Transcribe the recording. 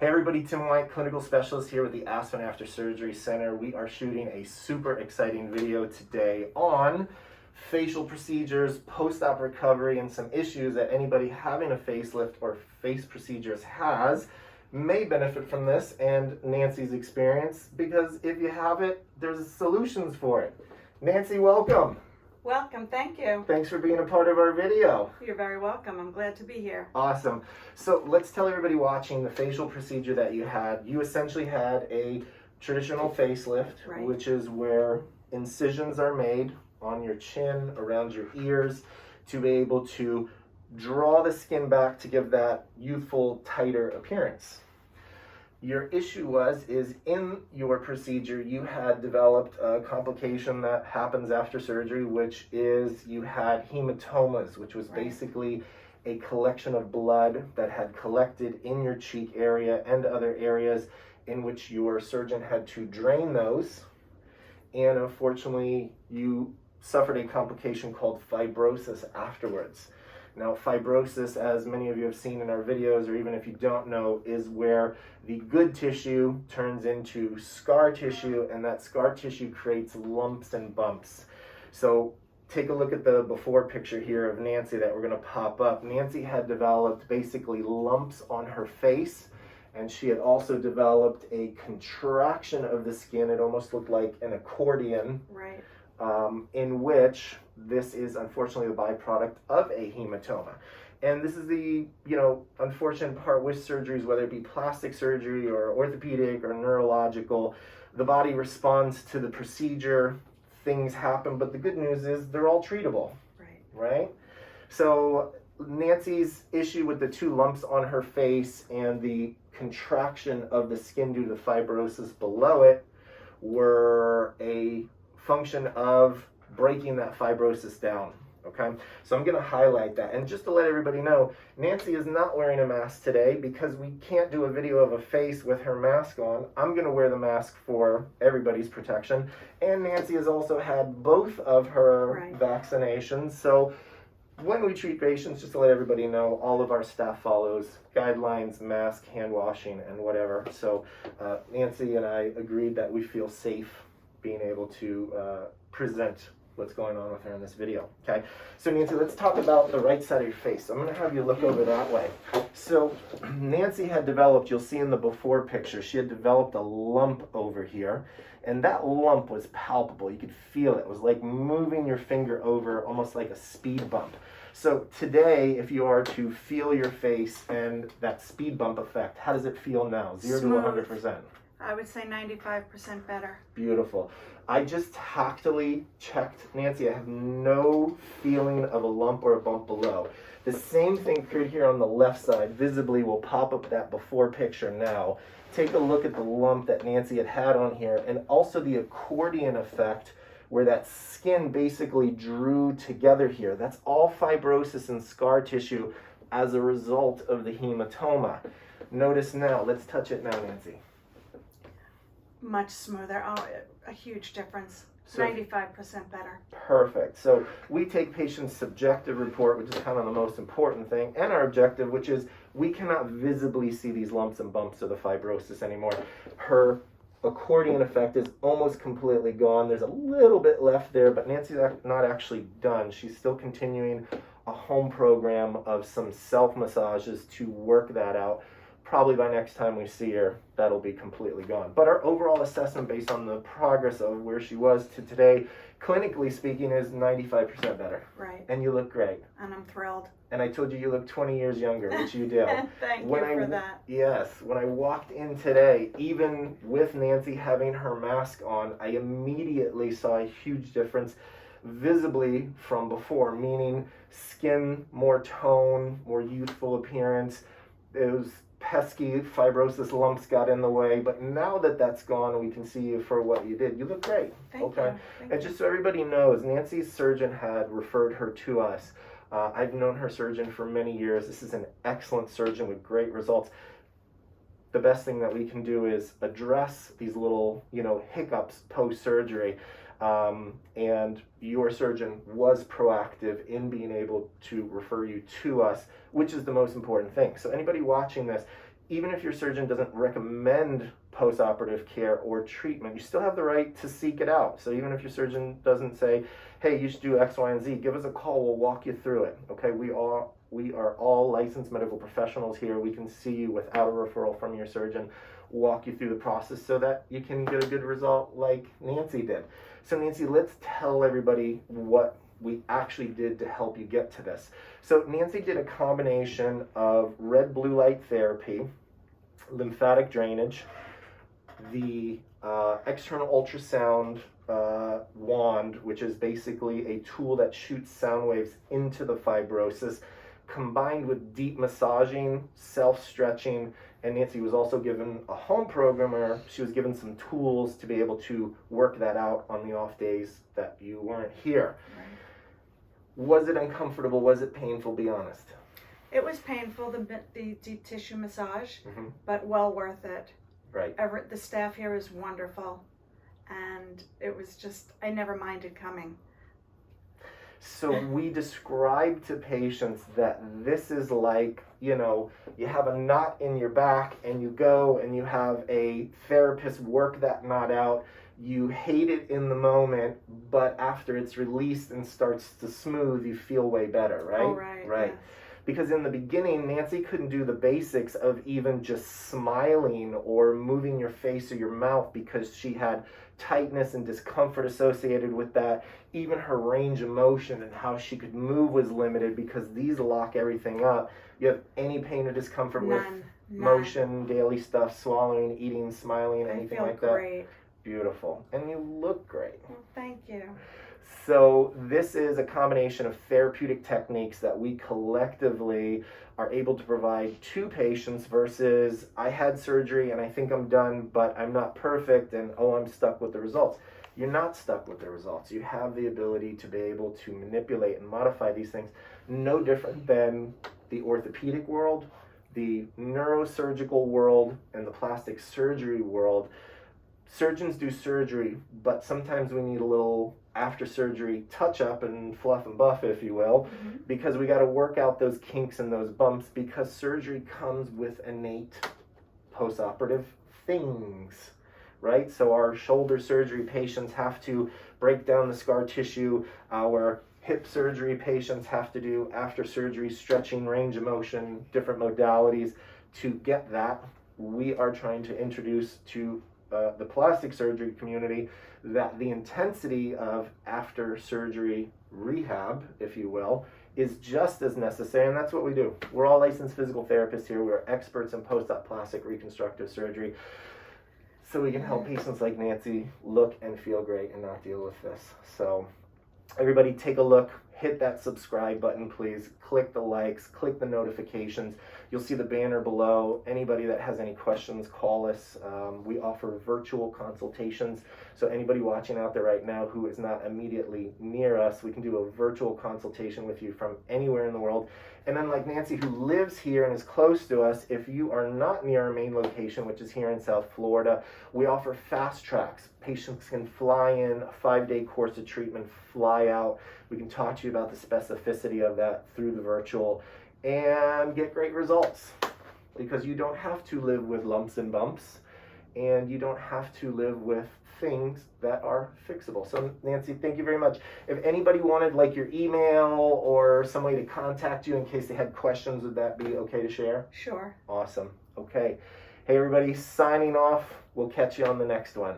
Hey everybody, Tim White, clinical specialist here with the Aspen After Surgery Center. We are shooting a super exciting video today on facial procedures, post-op recovery, and some issues that anybody having a facelift or face procedures has may benefit from this and Nancy's experience, because if you have it, there's solutions for it. Nancy, welcome. Welcome, thank you. Thanks for being a part of our video. You're very welcome. I'm glad to be here. Awesome. So let's tell everybody watching the facial procedure that you had. You essentially had a traditional facelift, Right. which is where incisions are made on your chin, around your ears, to be able to draw the skin back to give that youthful, tighter appearance. Your issue is in your procedure, you had developed a complication that happens after surgery, which is you had hematomas, which was basically a collection of blood that had collected in your cheek area and other areas in which your surgeon had to drain those. And unfortunately, you suffered a complication called fibrosis afterwards. Now, fibrosis, as many of you have seen in our videos, or even if you don't know, is where the good tissue turns into scar tissue, and that scar tissue creates lumps and bumps. So take a look at the before picture here of Nancy that we're going to pop up. Nancy had developed basically lumps on her face, and she had also developed a contraction of the skin. It almost looked like an accordion. Right. In which this is unfortunately the byproduct of a hematoma. And this is the, unfortunate part with surgeries, whether it be plastic surgery or orthopedic or neurological, the body responds to the procedure, things happen, but the good news is they're all treatable, right? So Nancy's issue with the two lumps on her face and the contraction of the skin due to fibrosis below it were a function of breaking that fibrosis down, okay? So I'm gonna highlight that. And just to let everybody know, Nancy is not wearing a mask today because we can't do a video of a face with her mask on. I'm gonna wear the mask for everybody's protection. And Nancy has also had both of her vaccinations. So when we treat patients, just to let everybody know, all of our staff follows guidelines, mask, hand washing, and whatever. So Nancy and I agreed that we feel safe being able to present what's going on with her in this video, okay? So Nancy, let's talk about the right side of your face. I'm gonna have you look over that way. So Nancy had developed, you'll see in the before picture, she had developed a lump over here, and that lump was palpable. You could feel it. It was like moving your finger over, almost like a speed bump. So today, if you are to feel your face and that speed bump effect, how does it feel now? 0 to 100%. I would say 95% better. Beautiful. I just tactily checked, Nancy, I have no feeling of a lump or a bump below. The same thing occurred here on the left side. Visibly, we'll pop up that before picture now. Take a look at the lump that Nancy had on here, and also the accordion effect where that skin basically drew together here. That's all fibrosis and scar tissue as a result of the hematoma. Notice now, let's touch it now, Nancy. Much smoother. Oh, a huge difference. So 95% better. Perfect. So we take patients' subjective report, which is kind of the most important thing, and our objective, which is we cannot visibly see these lumps and bumps of the fibrosis anymore. Her accordion effect is almost completely gone. There's a little bit left there, but Nancy's not actually done. She's still continuing a home program of some self-massages to work that out. Probably by next time we see her, that'll be completely gone. But our overall assessment based on the progress of where she was to today, clinically speaking, is 95% better. Right. And you look great. And I'm thrilled. And I told you look 20 years younger, which you do. Thank you for that. Yes. When I walked in today, even with Nancy having her mask on, I immediately saw a huge difference visibly from before, meaning skin, more tone, more youthful appearance. Those pesky fibrosis lumps got in the way, but now that that's gone, we can see you for what you did. You look great. Thank you. And just so everybody knows, Nancy's surgeon had referred her to us. I've known her surgeon for many years. This is an excellent surgeon with great results. The best thing that we can do is address these little, hiccups post-surgery. And your surgeon was proactive in being able to refer you to us, which is the most important thing. So anybody watching this, even if your surgeon doesn't recommend post-operative care or treatment, you still have the right to seek it out. So even if your surgeon doesn't say, hey, you should do X, Y, and Z, give us a call. We'll walk you through it. Okay, we are all licensed medical professionals here. We can see you without a referral from your surgeon, walk you through the process so that you can get a good result like Nancy did. So Nancy, let's tell everybody what we actually did to help you get to this. So Nancy did a combination of red blue light therapy, lymphatic drainage, the external ultrasound wand, which is basically a tool that shoots sound waves into the fibrosis, combined with deep massaging, self-stretching, and Nancy was also given a home program where she was given some tools to be able to work that out on the off days that you weren't here. Right. Was it uncomfortable? Was it painful? Be honest. It was painful, the deep tissue massage, Mm-hmm. but well worth it. Right. The staff here is wonderful, and it was just, I never minded coming. So we describe to patients that this is like, you know, you have a knot in your back and you go and you have a therapist work that knot out. You hate it in the moment, but after it's released and starts to smooth, you feel way better, right? Oh, right. Right. Yes. Because in the beginning, Nancy couldn't do the basics of even just smiling or moving your face or your mouth because she had tightness and discomfort associated with that. Even her range of motion and how she could move was limited because these lock everything up. You have any pain or discomfort with motion, daily stuff, swallowing, eating, smiling, anything like that? I feel great. Beautiful. And you look great. Well, thank you. So this is a combination of therapeutic techniques that we collectively are able to provide to patients versus I had surgery and I think I'm done, but I'm not perfect and oh, I'm stuck with the results. You're not stuck with the results. You have the ability to be able to manipulate and modify these things, no different than the orthopedic world, the neurosurgical world, and the plastic surgery world. Surgeons do surgery, but sometimes we need a little after surgery touch up and fluff and buff, if you will, because we got to work out those kinks and those bumps because surgery comes with innate post-operative things, right? So our shoulder surgery patients have to break down the scar tissue. Our hip surgery patients have to do after surgery stretching, range of motion, different modalities. To get that, we are trying to introduce to the plastic surgery community that the intensity of after surgery rehab, if you will, is just as necessary, and that's what we do. We're all licensed physical therapists here. We're experts in post-op plastic reconstructive surgery, so we can help patients like Nancy look and feel great and not deal with this. So everybody take a look, hit that subscribe button, please. Click the likes, click the notifications. You'll see the banner below. Anybody that has any questions, call us. We offer virtual consultations. So anybody watching out there right now who is not immediately near us, we can do a virtual consultation with you from anywhere in the world. And then like Nancy, who lives here and is close to us, if you are not near our main location, which is here in South Florida, we offer fast tracks. Patients can fly in, a 5-day course of treatment, fly out. We can talk to you about the specificity of that through the virtual and get great results because you don't have to live with lumps and bumps and you don't have to live with things that are fixable. So Nancy, thank you very much. If anybody wanted like your email or some way to contact you in case they had questions, would that be okay to share? Sure. Awesome. Okay. Hey everybody, signing off. We'll catch you on the next one.